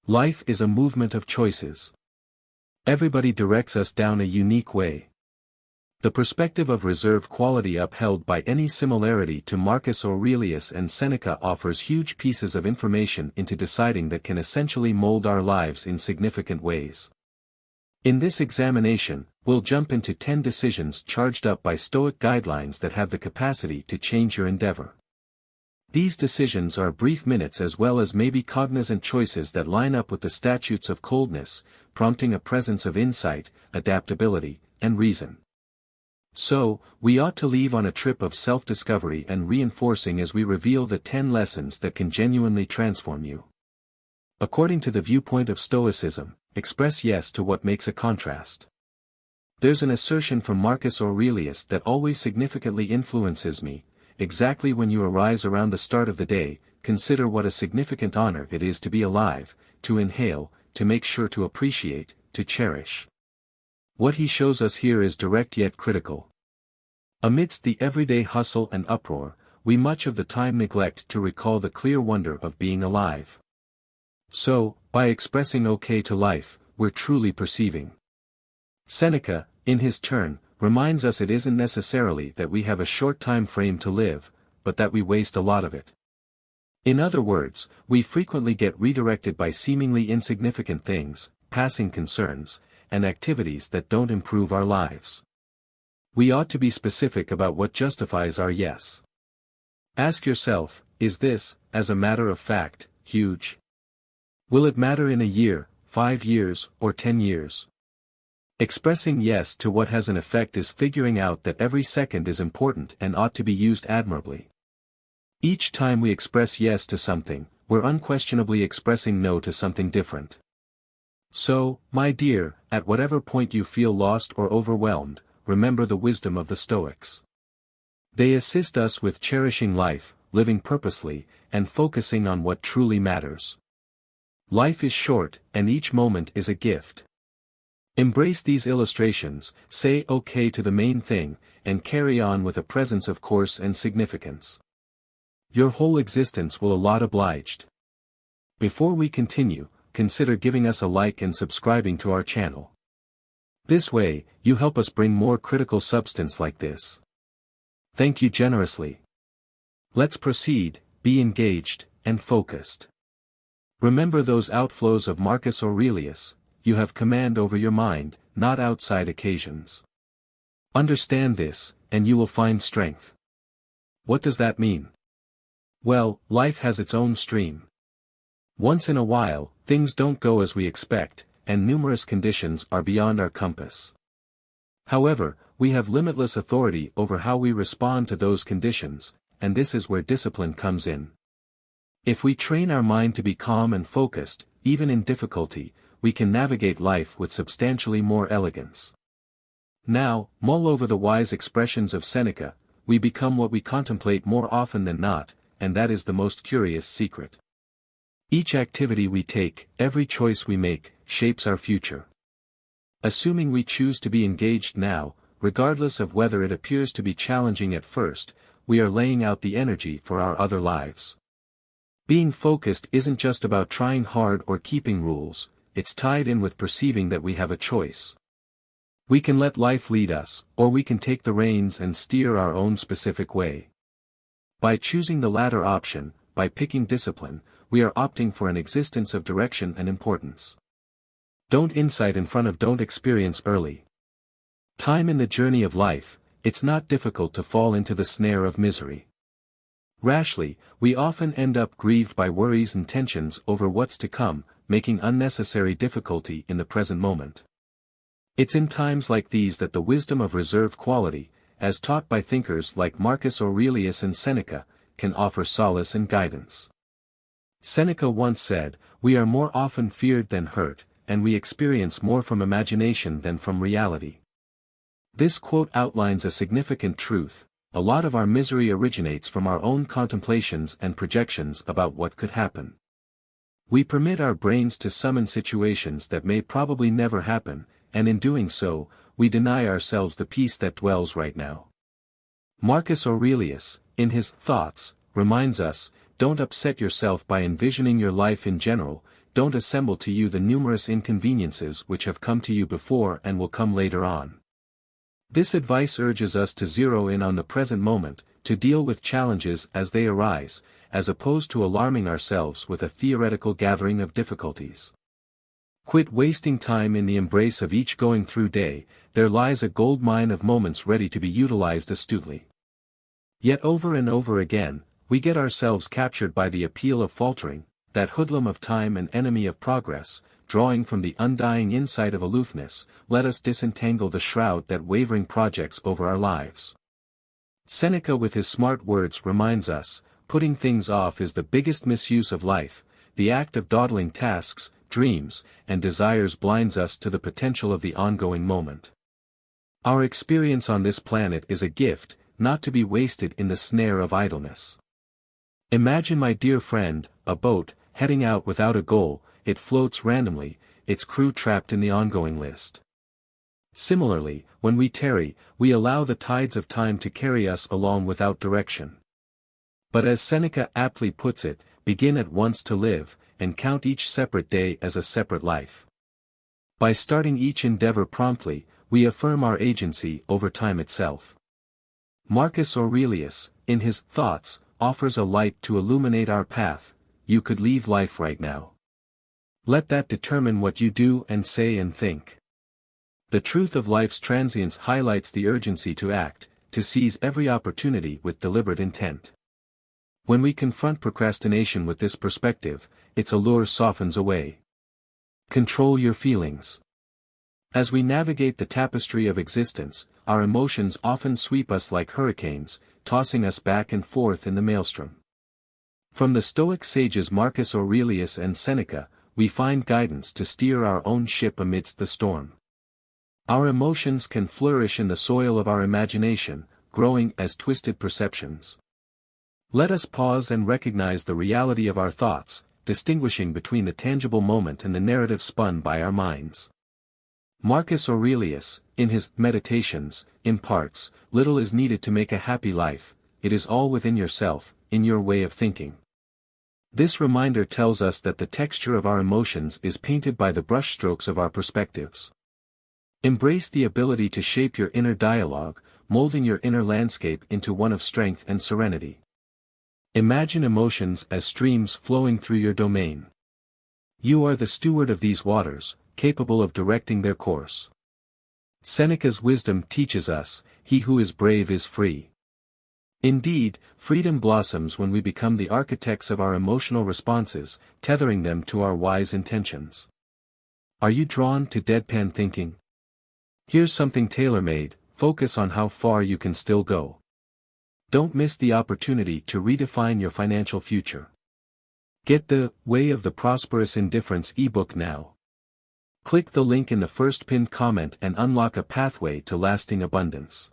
Life is a movement of choices. Everybody directs us down a unique way. The perspective of reserve quality upheld by any similarity to Marcus Aurelius and Seneca offers huge pieces of information into deciding that can essentially mold our lives in significant ways. In this examination, we'll jump into 10 decisions charged up by Stoic guidelines that have the capacity to change your endeavor. These decisions are brief minutes as well as maybe cognizant choices that line up with the statutes of coldness, prompting a presence of insight, adaptability, and reason. So, we ought to leave on a trip of self-discovery and reinforcing as we reveal the 10 lessons that can genuinely transform you. According to the viewpoint of Stoicism, express yes to what makes a contrast. There's an assertion from Marcus Aurelius that always significantly influences me. Exactly when you arise around the start of the day, consider what a significant honor it is to be alive, to inhale, to make sure to appreciate, to cherish. What he shows us here is direct yet critical. Amidst the everyday hustle and uproar, we much of the time neglect to recall the clear wonder of being alive. So, by expressing okay to life, we're truly perceiving. Seneca, in his turn, reminds us it isn't necessarily that we have a short time frame to live, but that we waste a lot of it. In other words, we frequently get redirected by seemingly insignificant things, passing concerns, and activities that don't improve our lives. We ought to be specific about what justifies our yes. Ask yourself, is this, as a matter of fact, huge? Will it matter in a year, 5 years, or 10 years? Expressing yes to what has an effect is figuring out that every second is important and ought to be used admirably. Each time we express yes to something, we're unquestionably expressing no to something different. So, my dear, at whatever point you feel lost or overwhelmed, remember the wisdom of the Stoics. They assist us with cherishing life, living purposely, and focusing on what truly matters. Life is short, and each moment is a gift. Embrace these illustrations, say okay to the main thing, and carry on with a presence of course and significance. Your whole existence will a lot obliged. Before we continue, consider giving us a like and subscribing to our channel. This way, you help us bring more critical substance like this. Thank you generously. Let's proceed, be engaged, and focused. Remember those outflows of Marcus Aurelius, you have command over your mind, not outside occasions. Understand this, and you will find strength. What does that mean? Well, life has its own stream. Once in a while, things don't go as we expect, and numerous conditions are beyond our compass. However, we have limitless authority over how we respond to those conditions, and this is where discipline comes in. If we train our mind to be calm and focused, even in difficulty, we can navigate life with substantially more elegance. Now, mull over the wise expressions of Seneca, we become what we contemplate more often than not, and that is the most curious secret. Each activity we take, every choice we make, shapes our future. Assuming we choose to be engaged now, regardless of whether it appears to be challenging at first, we are laying out the energy for our other lives. Being focused isn't just about trying hard or keeping rules, it's tied in with perceiving that we have a choice. We can let life lead us, or we can take the reins and steer our own specific way. By choosing the latter option, by picking discipline, we are opting for an existence of direction and importance. Don't insight in front of don't experience early. Time in the journey of life, it's not difficult to fall into the snare of misery. Rashly, we often end up grieved by worries and tensions over what's to come, making unnecessary difficulty in the present moment. It's in times like these that the wisdom of reserve quality, as taught by thinkers like Marcus Aurelius and Seneca, can offer solace and guidance. Seneca once said, "We are more often feared than hurt, and we experience more from imagination than from reality." This quote outlines a significant truth: a lot of our misery originates from our own contemplations and projections about what could happen. We permit our brains to summon situations that may probably never happen, and in doing so, we deny ourselves the peace that dwells right now. Marcus Aurelius, in his Thoughts, reminds us, don't upset yourself by envisioning your life in general, don't assemble to you the numerous inconveniences which have come to you before and will come later on. This advice urges us to zero in on the present moment, to deal with challenges as they arise, as opposed to alarming ourselves with a theoretical gathering of difficulties. Quit wasting time in the embrace of each going through day, there lies a gold mine of moments ready to be utilized astutely. Yet over and over again, we get ourselves captured by the appeal of faltering, that hoodlum of time and enemy of progress, drawing from the undying insight of aloofness, let us disentangle the shroud that wavering projects over our lives. Seneca with his smart words reminds us, putting things off is the biggest misuse of life, the act of dawdling tasks, dreams, and desires blinds us to the potential of the ongoing moment. Our experience on this planet is a gift, not to be wasted in the snare of idleness. Imagine, my dear friend, a boat, heading out without a goal, it floats randomly, its crew trapped in the ongoing list. Similarly, when we tarry, we allow the tides of time to carry us along without direction. But as Seneca aptly puts it, begin at once to live, and count each separate day as a separate life. By starting each endeavor promptly, we affirm our agency over time itself. Marcus Aurelius, in his Thoughts, offers a light to illuminate our path. You could leave life right now. Let that determine what you do and say and think. The truth of life's transience highlights the urgency to act, to seize every opportunity with deliberate intent. When we confront procrastination with this perspective, its allure softens away. Control your feelings. As we navigate the tapestry of existence, our emotions often sweep us like hurricanes, tossing us back and forth in the maelstrom. From the Stoic sages Marcus Aurelius and Seneca, we find guidance to steer our own ship amidst the storm. Our emotions can flourish in the soil of our imagination, growing as twisted perceptions. Let us pause and recognize the reality of our thoughts, distinguishing between the tangible moment and the narrative spun by our minds. Marcus Aurelius, in his Meditations, imparts, little is needed to make a happy life, it is all within yourself, in your way of thinking. This reminder tells us that the texture of our emotions is painted by the brushstrokes of our perspectives. Embrace the ability to shape your inner dialogue, molding your inner landscape into one of strength and serenity. Imagine emotions as streams flowing through your domain. You are the steward of these waters, capable of directing their course. Seneca's wisdom teaches us, he who is brave is free. Indeed, freedom blossoms when we become the architects of our emotional responses, tethering them to our wise intentions. Are you drawn to deadpan thinking? Here's something tailor-made, focus on how far you can still go. Don't miss the opportunity to redefine your financial future. Get the Way of the Prosperous Indifference ebook now. Click the link in the first pinned comment and unlock a pathway to lasting abundance.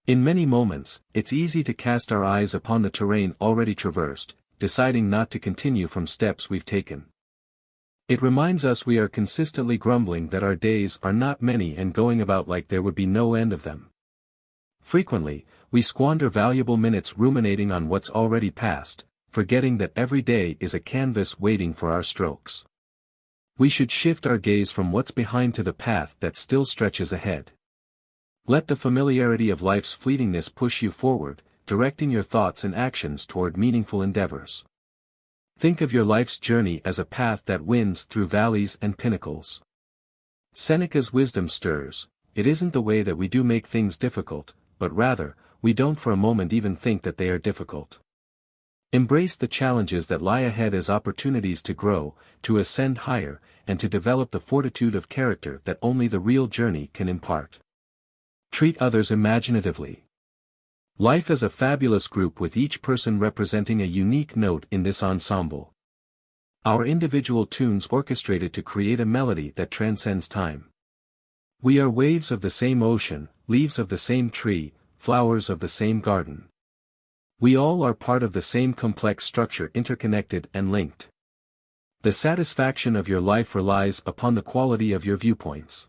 In many moments, it's easy to cast our eyes upon the terrain already traversed, deciding not to continue from steps we've taken. It reminds us we are consistently grumbling that our days are not many and going about like there would be no end of them. Frequently, we squander valuable minutes ruminating on what's already past, forgetting that every day is a canvas waiting for our strokes. We should shift our gaze from what's behind to the path that still stretches ahead. Let the familiarity of life's fleetingness push you forward, directing your thoughts and actions toward meaningful endeavors. Think of your life's journey as a path that winds through valleys and pinnacles. Seneca's wisdom stirs, it isn't the way that we do make things difficult, but rather, we don't for a moment even think that they are difficult. Embrace the challenges that lie ahead as opportunities to grow, to ascend higher, and to develop the fortitude of character that only the real journey can impart. Treat others imaginatively. Life is a fabulous group with each person representing a unique note in this ensemble. Our individual tunes orchestrated to create a melody that transcends time. We are waves of the same ocean, leaves of the same tree, flowers of the same garden. We all are part of the same complex structure, interconnected and linked. The satisfaction of your life relies upon the quality of your viewpoints.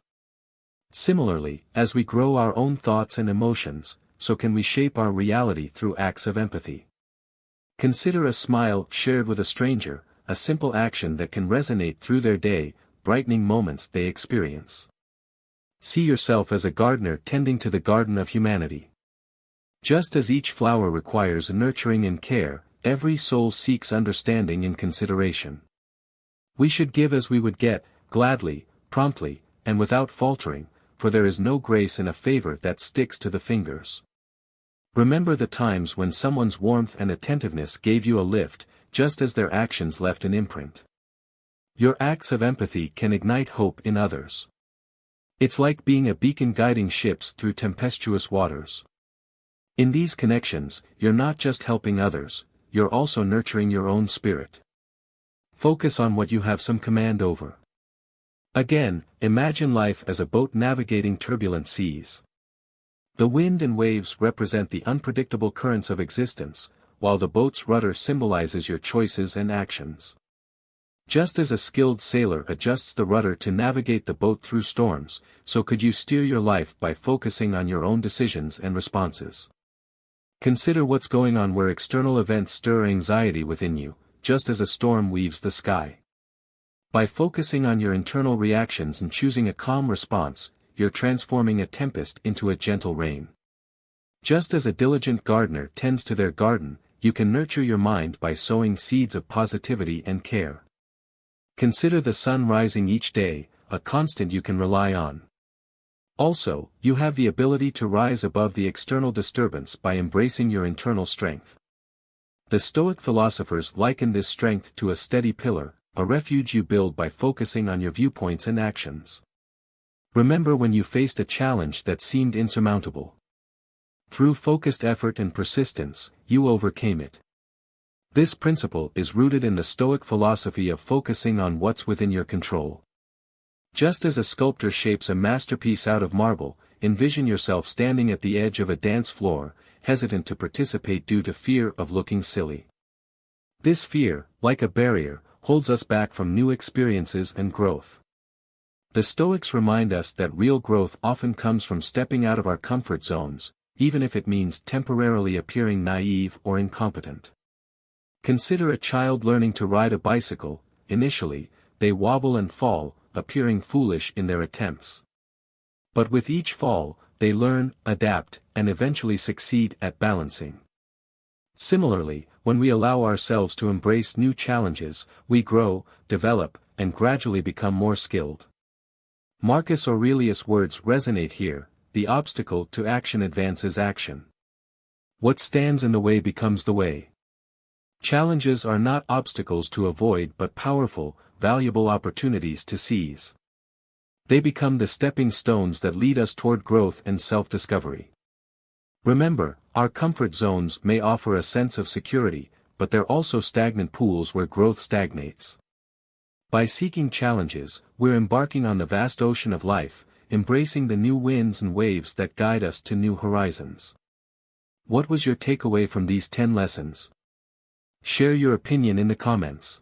Similarly, as we grow our own thoughts and emotions, so can we shape our reality through acts of empathy. Consider a smile shared with a stranger, a simple action that can resonate through their day, brightening moments they experience. See yourself as a gardener tending to the garden of humanity. Just as each flower requires nurturing and care, every soul seeks understanding and consideration. We should give as we would get, gladly, promptly, and without faltering, for there is no grace in a favor that sticks to the fingers. Remember the times when someone's warmth and attentiveness gave you a lift, just as their actions left an imprint. Your acts of empathy can ignite hope in others. It's like being a beacon guiding ships through tempestuous waters. In these connections, you're not just helping others, you're also nurturing your own spirit. Focus on what you have some command over. Again, imagine life as a boat navigating turbulent seas. The wind and waves represent the unpredictable currents of existence, while the boat's rudder symbolizes your choices and actions. Just as a skilled sailor adjusts the rudder to navigate the boat through storms, so could you steer your life by focusing on your own decisions and responses. Consider what's going on where external events stir anxiety within you, just as a storm weaves the sky. By focusing on your internal reactions and choosing a calm response, you're transforming a tempest into a gentle rain. Just as a diligent gardener tends to their garden, you can nurture your mind by sowing seeds of positivity and care. Consider the sun rising each day, a constant you can rely on. Also, you have the ability to rise above the external disturbance by embracing your internal strength. The Stoic philosophers liken this strength to a steady pillar, a refuge you build by focusing on your viewpoints and actions. Remember when you faced a challenge that seemed insurmountable. Through focused effort and persistence, you overcame it. This principle is rooted in the Stoic philosophy of focusing on what's within your control. Just as a sculptor shapes a masterpiece out of marble, envision yourself standing at the edge of a dance floor, hesitant to participate due to fear of looking silly. This fear, like a barrier, holds us back from new experiences and growth. The Stoics remind us that real growth often comes from stepping out of our comfort zones, even if it means temporarily appearing naive or incompetent. Consider a child learning to ride a bicycle. Initially, they wobble and fall, appearing foolish in their attempts. But with each fall, they learn, adapt, and eventually succeed at balancing. Similarly, when we allow ourselves to embrace new challenges, we grow, develop, and gradually become more skilled. Marcus Aurelius' words resonate here: the obstacle to action advances action. What stands in the way becomes the way. Challenges are not obstacles to avoid but powerful, valuable opportunities to seize. They become the stepping stones that lead us toward growth and self-discovery. Remember, our comfort zones may offer a sense of security, but they're also stagnant pools where growth stagnates. By seeking challenges, we're embarking on the vast ocean of life, embracing the new winds and waves that guide us to new horizons. What was your takeaway from these 10 lessons? Share your opinion in the comments.